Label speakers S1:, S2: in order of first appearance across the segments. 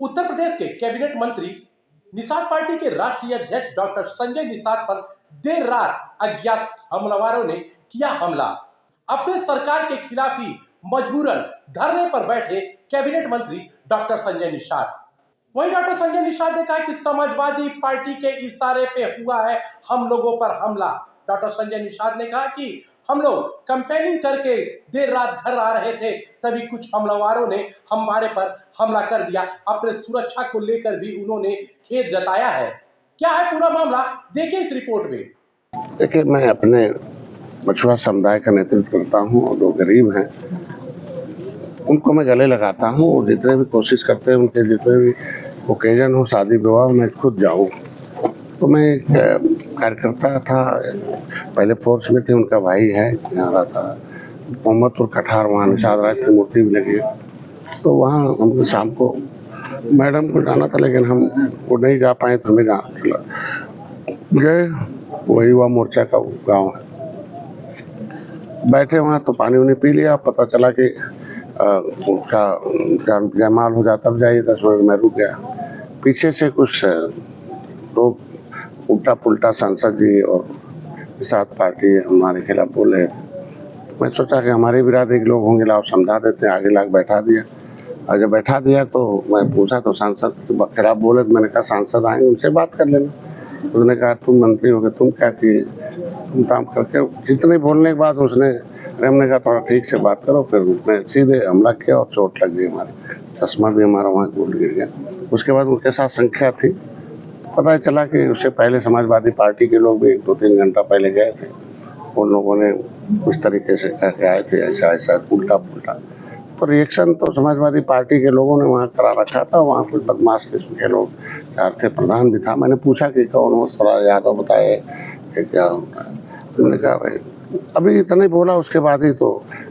S1: उत्तर प्रदेश के कैबिनेट मंत्री निषाद पार्टी के राष्ट्रीय अध्यक्ष डॉक्टर संजय निषाद पर देर रात अज्ञात हमलावरों ने किया हमला। अपने सरकार के खिलाफ ही मजबूरन धरने पर बैठे कैबिनेट मंत्री डॉक्टर संजय निषाद। वहीं डॉक्टर संजय निषाद ने कहा कि समाजवादी पार्टी के इशारे पे हुआ है हम लोगों पर हमला। डॉक्टर संजय निषाद ने कहा कि हम लोग कैंपेनिंग करके देर रात घर आ रहे थे, तभी कुछ हमलावरों ने हमारे पर हमला कर दिया। अपने सुरक्षा को लेकर भी उन्होंने खेद जताया है। क्या है पूरा मामला, देखिए इस रिपोर्ट में।
S2: देखिए, मैं अपने मछुआ समुदाय का नेतृत्व करता हूं और जो गरीब हैं उनको मैं गले लगाता हूं और जितने भी कोशिश करते हैं उनके जितने भी ओकेजन हो, शादी विवाह, मैं खुद जाऊं। तो मैं एक कार्यकर्ता था, पहले फोर्स में थे, उनका भाई है यहाँ था मोहम्मदपुर कठार, वहाँ निषाद राज की मूर्ति भी लगी है। तो वहाँ हमको शाम को मैडम को जाना था, लेकिन हम वो नहीं जा पाए तो हमें जाना चला गए। वही युवा मोर्चा का गांव है। बैठे वहाँ तो पानी उन्हें पी लिया। पता चला कि उसका जयमाल हो जाता, तब जाइए 10 मिनट में रुक गया। पीछे से कुछ लोग उल्टा पुल्टा सांसद जी और निषाद पार्टी हमारे खिलाफ बोल रहे थे। तो मैं सोचा कि हमारे बिरादरी के लोग होंगे, लाओ समझा देते हैं। आगे लाके बैठा दिया और जब बैठा दिया तो मैं पूछा तो सांसद के खिलाफ बोले। तो मैंने कहा सांसद आएंगे, उनसे बात कर लेना। उसने कहा तुम मंत्री हो गए, तुम क्या किए, तुम काम करके। जितने बोलने के बाद उसने हमने कहा थोड़ा ठीक से बात करो। फिर उसने सीधे हमला किया और चोट लग गई, हमारे चश्मा भी हमारा वहाँ गोल गिर गया। उसके बाद उनके साथ संख्या थी। पता चला कि उससे पहले समाजवादी पार्टी के लोग भी 2-3 घंटा पहले गए थे। उन लोगों ने उस तरीके से करके आए थे, ऐसा ऐसा उल्टा पुल्टा। तो रिएक्शन तो समाजवादी पार्टी के लोगों ने वहाँ करा रखा था। वहाँ कुछ बदमाश किस्म के लोग चार थे, प्रधान भी था। मैंने पूछा कि कौन हो, थोड़ा यादव बताए कि क्या होता है। उन्होंने कहा भाई अभी इतना ही बोला, उसके बाद ही तो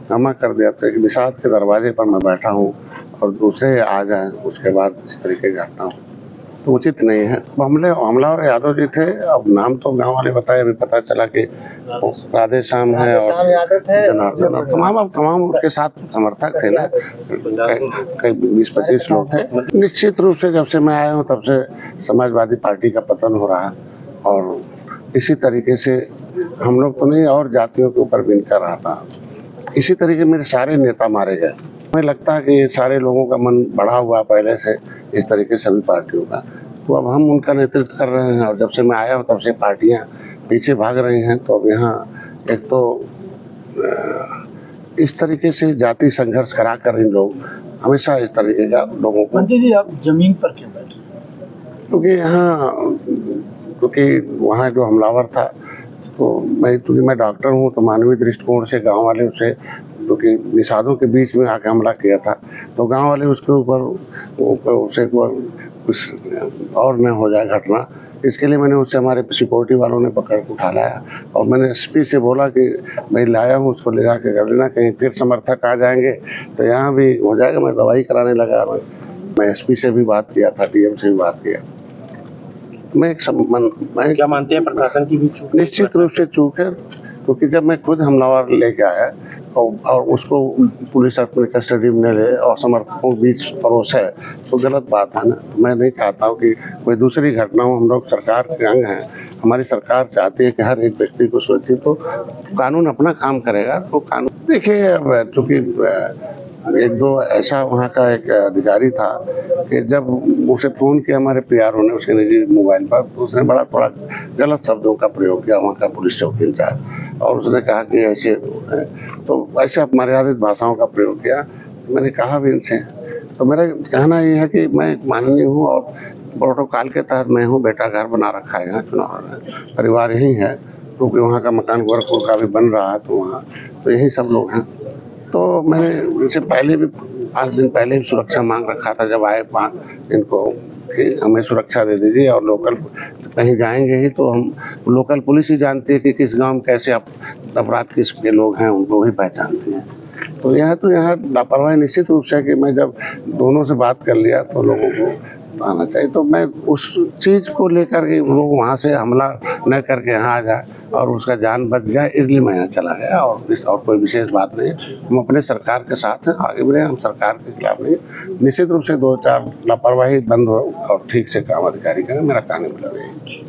S2: जमा कर दिया। तो एक निषाद के दरवाजे पर मैं बैठा हूँ और दूसरे आ जाए, उसके बाद इस तरीके की घटना हो तो उचित नहीं है। हमलावर यादव जी थे। अब नाम तो गांव वाले बताए, अभी पता चला कि राधे श्याम है और जनार्दन और तमाम उसके साथ समर्थक थे ना, कई 20-25 लोग थे। निश्चित रूप से जब से मैं आया हूँ तब से समाजवादी पार्टी का पतन हो रहा है और इसी तरीके से हम लोग तो नहीं और जातियों के ऊपर भी कर रहा था। इसी तरीके मेरे सारे नेता मारे गए। मुझे लगता है कि ये सारे लोगों का मन बढ़ा हुआ पहले से इस तरीके से सभी पार्टियों का। तो अब हम उनका नेतृत्व कर रहे हैं और जब से मैं आया हूँ तब से पार्टियां पीछे भाग रही हैं। तो अब यहाँ एक तो इस तरीके से जाति संघर्ष करा कर इन लोग हमेशा इस तरीके का लोगों को।
S3: मंत्री जी, आप जमीन पर क्यों बैठे?
S2: क्योंकि वहाँ जो हमलावर था, तो मैं डॉक्टर हूँ, तो मानवीय दृष्टिकोण से गांव वाले उसे, क्योंकि निषादों के बीच में आके हमला किया था, तो गांव वाले उसके ऊपर उसे कुछ और न हो जाए घटना, इसके लिए मैंने उससे हमारे सिक्योरिटी वालों ने पकड़ के उठा लाया। और मैंने एसपी से बोला कि मैं लाया हूँ, उसको ले जाके कर लेना, कहीं फिर समर्थक आ जाएंगे तो यहाँ भी हो जाएगा। मैं दवाई कराने लगा। मैं एसपी से भी बात किया था, डीएम से भी बात किया। मैं
S1: क्या मानते हैं प्रशासन की भी चूक?
S2: निश्चित रूप से चूक है, क्योंकि जब मैं खुद हमलावर लेके आया और उसको पुलिस अपने कस्टडी में ले और समर्थकों के बीच परोस है तो गलत बात है ना। मैं नहीं चाहता हूँ कि कोई दूसरी घटना हो। हम लोग सरकार के अंग हैं, हमारी सरकार चाहती है कि हर एक व्यक्ति को सुरक्षित हो। कानून अपना काम करेगा तो कानून। देखिए, चूँकि एक दो ऐसा वहाँ का एक अधिकारी था कि जब उसे फ़ोन किया हमारे पीआरओ ने उसके निजी मोबाइल पर, तो उसने बड़ा थोड़ा गलत शब्दों का प्रयोग किया वहाँ का पुलिस चौकी इंचार्ज। और उसने कहा कि ऐसे तो ऐसे अपमर्यादित भाषाओं का प्रयोग किया। तो मैंने कहा भी इनसे, तो मेरा कहना ये है कि मैं माननीय हूँ और प्रोटोकॉल के तहत मैं हूँ। बेटा घर बना रखा है, यहाँ चुनाव परिवार यही है, क्योंकि वहाँ का मकान गोरखपुर का भी बन रहा है, तो वहाँ तो यही सब लोग हैं। तो मैंने उनसे पहले भी 5 दिन पहले भी सुरक्षा मांग रखा था जब आए इनको कि हमें सुरक्षा दे दीजिए। और लोकल कहीं जाएंगे ही तो हम लोकल पुलिस ही जानती है कि किस गांव में कैसे अपराध किसके लोग हैं, उनको भी पहचानती है। तो यहाँ लापरवाही निश्चित रूप से कि मैं जब दोनों से बात कर लिया तो लोगों को आना चाहिए। तो मैं उस चीज को लेकर के वो वहाँ से हमला न करके यहाँ आ जाए और उसका जान बच जाए, इसलिए मैं यहाँ चला गया। और कोई विशेष बात नहीं, हम अपने सरकार के साथ हैं, आगे बढ़े, हम सरकार के खिलाफ नहीं। निश्चित रूप से 2-4 लापरवाही बंद हो और ठीक से काम अधिकारी करें, मेरा कहने मतलब यही।